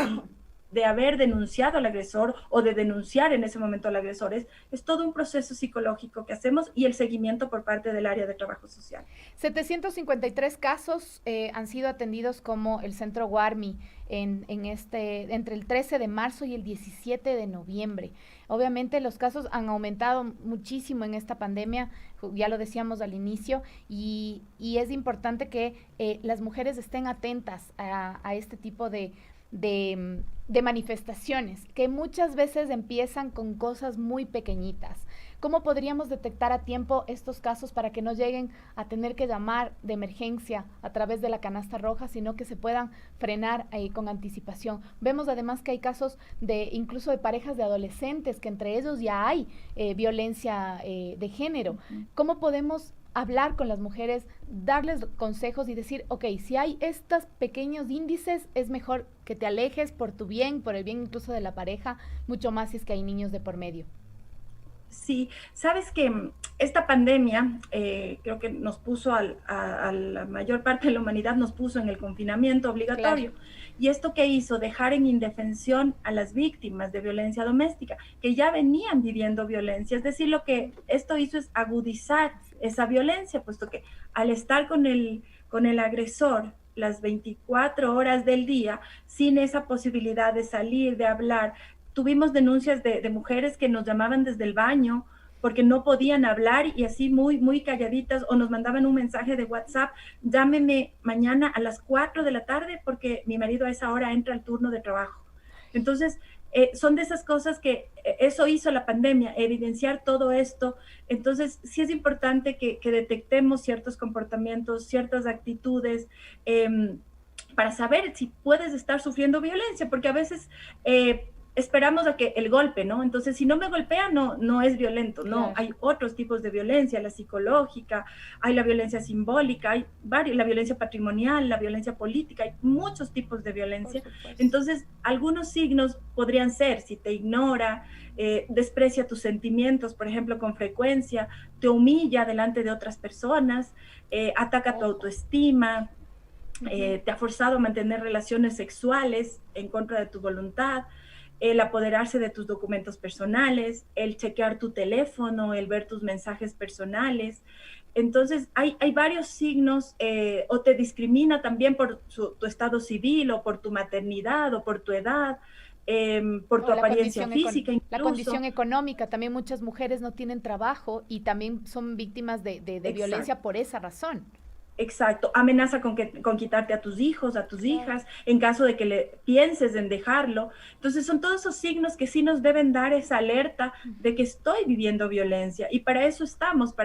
de haber denunciado al agresor o de denunciar en ese momento al agresor. Es todo un proceso psicológico que hacemos y el seguimiento por parte del área de trabajo social. 753 casos han sido atendidos como el Centro Guarmi entre el 13 de marzo y el 17 de noviembre. Obviamente los casos han aumentado muchísimo en esta pandemia, ya lo decíamos al inicio, y es importante que las mujeres estén atentas a este tipo de manifestaciones que muchas veces empiezan con cosas muy pequeñitas. ¿Cómo podríamos detectar a tiempo estos casos para que no lleguen a tener que llamar de emergencia a través de la canasta roja, sino que se puedan frenar con anticipación? Vemos además que hay casos incluso de parejas de adolescentes, que entre ellos ya hay violencia de género. ¿Cómo podemos hablar con las mujeres, darles consejos y decir, ok, si hay estos pequeños índices, es mejor que te alejes por tu bien, por el bien incluso de la pareja, mucho más si es que hay niños de por medio? Sí, sabes que esta pandemia creo que nos puso a la mayor parte de la humanidad, nos puso en el confinamiento obligatorio. Claro. ¿Y esto qué hizo? Dejar en indefensión a las víctimas de violencia doméstica, que ya venían viviendo violencia. Es decir, lo que esto hizo es agudizar esa violencia, puesto que al estar con el agresor las 24 horas del día, sin esa posibilidad de salir, de hablar, tuvimos denuncias de mujeres que nos llamaban desde el baño porque no podían hablar y así muy, muy calladitas, o nos mandaban un mensaje de WhatsApp, llámeme mañana a las 4 de la tarde porque mi marido a esa hora entra al turno de trabajo. Entonces, son de esas cosas que eso hizo la pandemia, evidenciar todo esto. Entonces, sí es importante que detectemos ciertos comportamientos, ciertas actitudes, para saber si puedes estar sufriendo violencia, porque a veces esperamos a que el golpe, ¿no? Entonces, si no me golpea, no es violento, no. Claro. Hay otros tipos de violencia, la psicológica, hay la violencia simbólica, hay la violencia patrimonial, la violencia política, hay muchos tipos de violencia. Entonces, algunos signos podrían ser, si te ignora, desprecia tus sentimientos, por ejemplo, con frecuencia, te humilla delante de otras personas, ataca tu autoestima, te ha forzado a mantener relaciones sexuales en contra de tu voluntad, el apoderarse de tus documentos personales, el chequear tu teléfono, el ver tus mensajes personales. Entonces, hay varios signos, o te discrimina también por tu estado civil, o por tu maternidad, o por tu edad, por tu apariencia física. Incluso. La condición económica, también muchas mujeres no tienen trabajo y también son víctimas de violencia por esa razón. Exacto, amenaza con quitarte a tus hijos, a tus hijas, en caso de que le pienses en dejarlo. Entonces son todos esos signos que sí nos deben dar esa alerta de que estoy viviendo violencia, y para eso estamos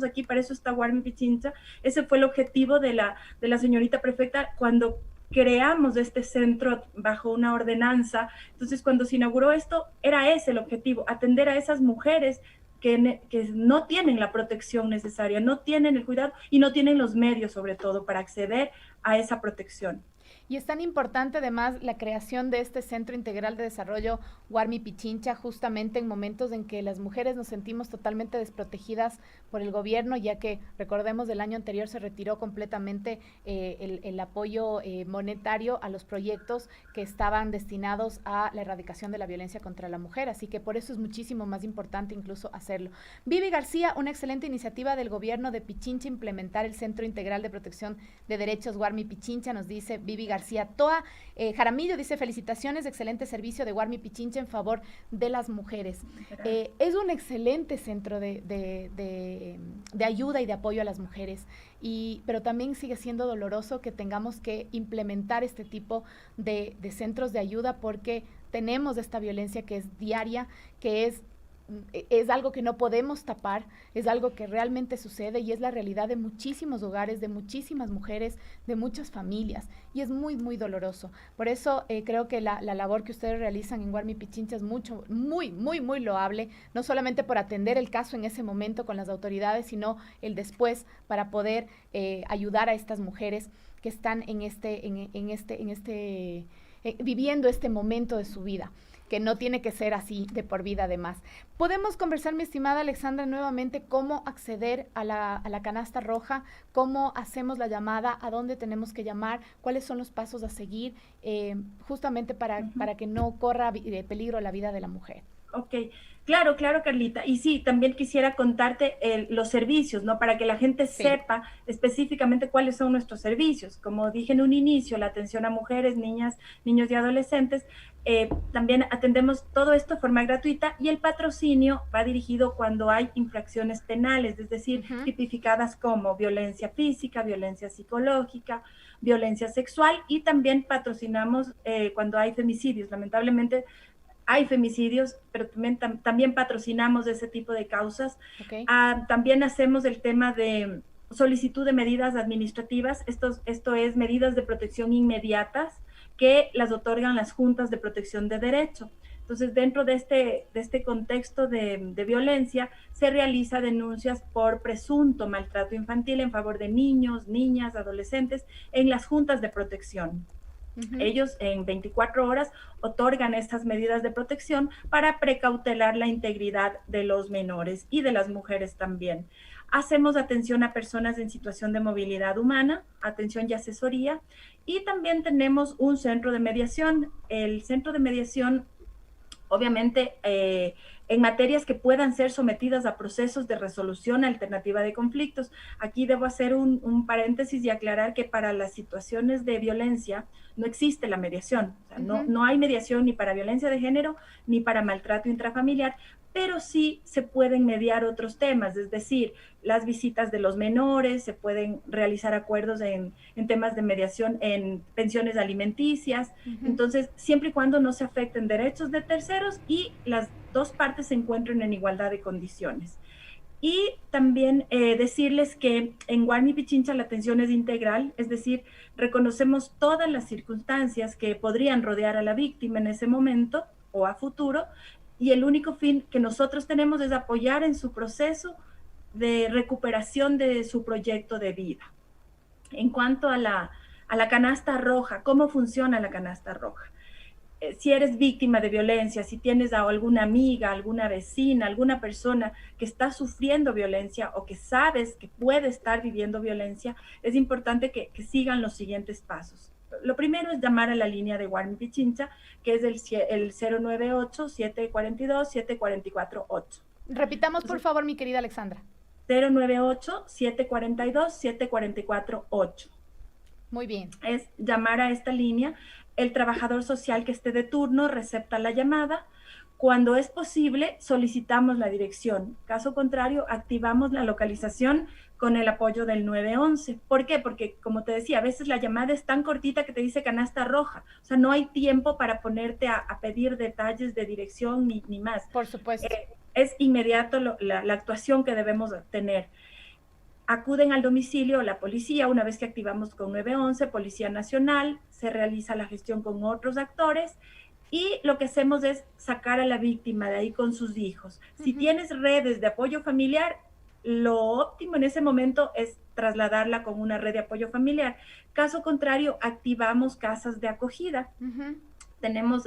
aquí, para eso está Guarmi Pichincha. Ese fue el objetivo de la señorita prefecta cuando creamos este centro bajo una ordenanza. Entonces, cuando se inauguró esto, era ese el objetivo, atender a esas mujeres que no tienen la protección necesaria, no tienen el cuidado y no tienen los medios, sobre todo, para acceder a esa protección. Y es tan importante además la creación de este Centro Integral de Desarrollo Guarmi Pichincha, justamente en momentos en que las mujeres nos sentimos totalmente desprotegidas por el gobierno, ya que recordemos del año anterior se retiró completamente el apoyo monetario a los proyectos que estaban destinados a la erradicación de la violencia contra la mujer, así que por eso es muchísimo más importante incluso hacerlo. Vivi García, una excelente iniciativa del gobierno de Pichincha implementar el Centro Integral de Protección de Derechos Guarmi Pichincha, nos dice Vivi García. Toa Jaramillo dice felicitaciones, excelente servicio de Guarmi Pichincha en favor de las mujeres. Es un excelente centro de ayuda y de apoyo a las mujeres, pero también sigue siendo doloroso que tengamos que implementar este tipo de centros de ayuda porque tenemos esta violencia que es diaria, que es algo que no podemos tapar, es algo que realmente sucede y es la realidad de muchísimos hogares, de muchísimas mujeres, de muchas familias, y es muy, muy doloroso. Por eso creo que la labor que ustedes realizan en Guarmi Pichincha es muy, muy, muy loable, no solamente por atender el caso en ese momento con las autoridades, sino el después para poder ayudar a estas mujeres que están viviendo este momento de su vida, que no tiene que ser así de por vida además. Podemos conversar, mi estimada Alexandra, nuevamente cómo acceder a la canasta roja, cómo hacemos la llamada, a dónde tenemos que llamar, cuáles son los pasos a seguir, justamente para que no corra peligro la vida de la mujer. Ok, claro, Carlita. Y sí, también quisiera contarte los servicios, ¿no? Para que la gente sepa específicamente cuáles son nuestros servicios. Como dije en un inicio, la atención a mujeres, niñas, niños y adolescentes. También atendemos todo esto de forma gratuita y el patrocinio va dirigido cuando hay infracciones penales, es decir, tipificadas como violencia física, violencia psicológica, violencia sexual, y también patrocinamos cuando hay femicidios. Lamentablemente hay femicidios, pero también patrocinamos ese tipo de causas. También hacemos el tema de solicitud de medidas administrativas. Esto es medidas de protección inmediatas que las otorgan las juntas de protección de derecho. Entonces, dentro de este contexto de violencia, se realiza denuncias por presunto maltrato infantil en favor de niños, niñas, adolescentes en las juntas de protección. Ellos en 24 horas otorgan estas medidas de protección para precautelar la integridad de los menores y de las mujeres también. Hacemos atención a personas en situación de movilidad humana, atención y asesoría, y también tenemos un centro de mediación. El centro de mediación, obviamente, en materias que puedan ser sometidas a procesos de resolución alternativa de conflictos. Aquí debo hacer un paréntesis y aclarar que para las situaciones de violencia no existe la mediación. O sea, no hay mediación ni para violencia de género ni para maltrato intrafamiliar, pero sí se pueden mediar otros temas, es decir, las visitas de los menores, se pueden realizar acuerdos en temas de mediación en pensiones alimenticias. Entonces, siempre y cuando no se afecten derechos de terceros y las dos partes se encuentren en igualdad de condiciones. Y también decirles que en Guarmi Pichincha la atención es integral, es decir, reconocemos todas las circunstancias que podrían rodear a la víctima en ese momento o a futuro, y el único fin que nosotros tenemos es apoyar en su proceso de recuperación de su proyecto de vida. En cuanto a la canasta roja, ¿cómo funciona la canasta roja? Si eres víctima de violencia, si tienes a alguna amiga, alguna vecina, alguna persona que está sufriendo violencia o que sabes que puede estar viviendo violencia, es importante que sigan los siguientes pasos. Lo primero es llamar a la línea de Guarmi Pichincha, que es el 098-742-7448. Repitamos, por favor, mi querida Alexandra. 098-742-7448. Muy bien. Es llamar a esta línea. El trabajador social que esté de turno recepta la llamada. Cuando es posible, solicitamos la dirección. Caso contrario, activamos la localización con el apoyo del 911. ¿Por qué? Porque, como te decía, a veces la llamada es tan cortita que te dice canasta roja. O sea, no hay tiempo para ponerte a pedir detalles de dirección ni más. Por supuesto. Es inmediato la actuación que debemos tener. Acuden al domicilio la policía, una vez que activamos con 911, Policía Nacional, se realiza la gestión con otros actores y lo que hacemos es sacar a la víctima de ahí con sus hijos. Si tienes redes de apoyo familiar, lo óptimo en ese momento es trasladarla con una red de apoyo familiar. Caso contrario, activamos casas de acogida. Tenemos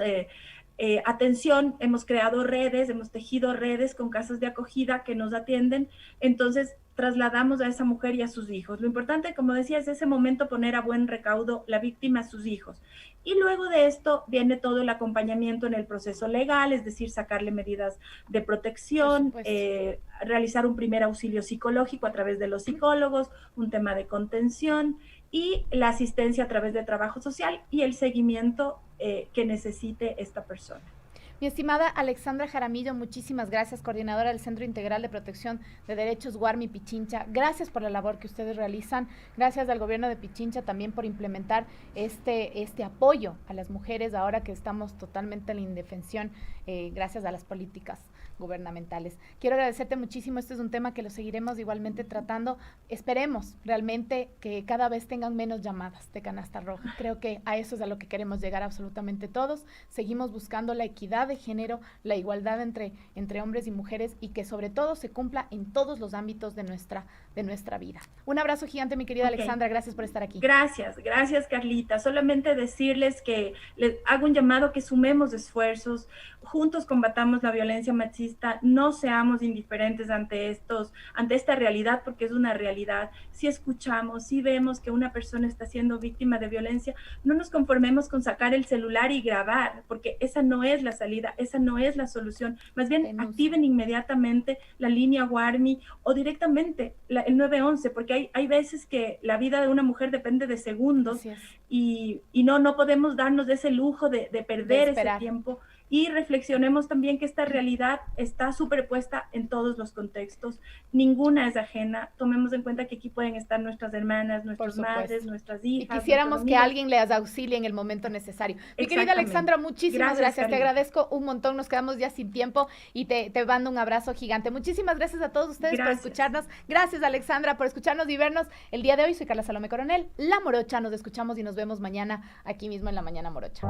atención, hemos creado redes, hemos tejido redes con casas de acogida que nos atienden, entonces trasladamos a esa mujer y a sus hijos. Lo importante, como decía, es ese momento poner a buen recaudo la víctima a sus hijos. Y luego de esto viene todo el acompañamiento en el proceso legal, es decir, sacarle medidas de protección, realizar un primer auxilio psicológico a través de los psicólogos, un tema de contención y la asistencia a través de trabajo social y el seguimiento que necesite esta persona. Mi estimada Alexandra Jaramillo, muchísimas gracias, coordinadora del Centro Integral de Protección de Derechos Guarmi Pichincha. Gracias por la labor que ustedes realizan. Gracias al gobierno de Pichincha también por implementar este apoyo a las mujeres ahora que estamos totalmente en la indefensión, gracias a las políticas gubernamentales. Quiero agradecerte muchísimo. Este es un tema que lo seguiremos igualmente tratando. Esperemos realmente que cada vez tengan menos llamadas de canasta roja. Creo que a eso es a lo que queremos llegar absolutamente todos. Seguimos buscando la equidad de género, la igualdad entre hombres y mujeres y que sobre todo se cumpla en todos los ámbitos de nuestra vida. Un abrazo gigante, mi querida Alexandra, gracias por estar aquí. Gracias Carlita. Solamente decirles que les hago un llamado que sumemos esfuerzos, juntos combatamos la violencia machista, no seamos indiferentes ante esta realidad, porque es una realidad. Si escuchamos, si vemos que una persona está siendo víctima de violencia, no nos conformemos con sacar el celular y grabar, porque esa no es la salida, esa no es la solución. Más bien, activen inmediatamente la línea Guarmi o directamente el 911, porque hay veces que la vida de una mujer depende de segundos y no podemos darnos ese lujo de perder ese tiempo. Y reflexionemos también que esta realidad está superpuesta en todos los contextos, ninguna es ajena. Tomemos en cuenta que aquí pueden estar nuestras hermanas, nuestras madres, nuestras hijas. Y quisiéramos que alguien les auxilie en el momento necesario. Mi querida Alexandra, muchísimas gracias. Te agradezco un montón, nos quedamos ya sin tiempo y te mando un abrazo gigante. Muchísimas gracias a todos ustedes por escucharnos. Gracias, Alexandra, por escucharnos y vernos el día de hoy. Soy Carla Salomé Coronel, La Morocha. Nos escuchamos y nos vemos mañana aquí mismo en La Mañana Morocha.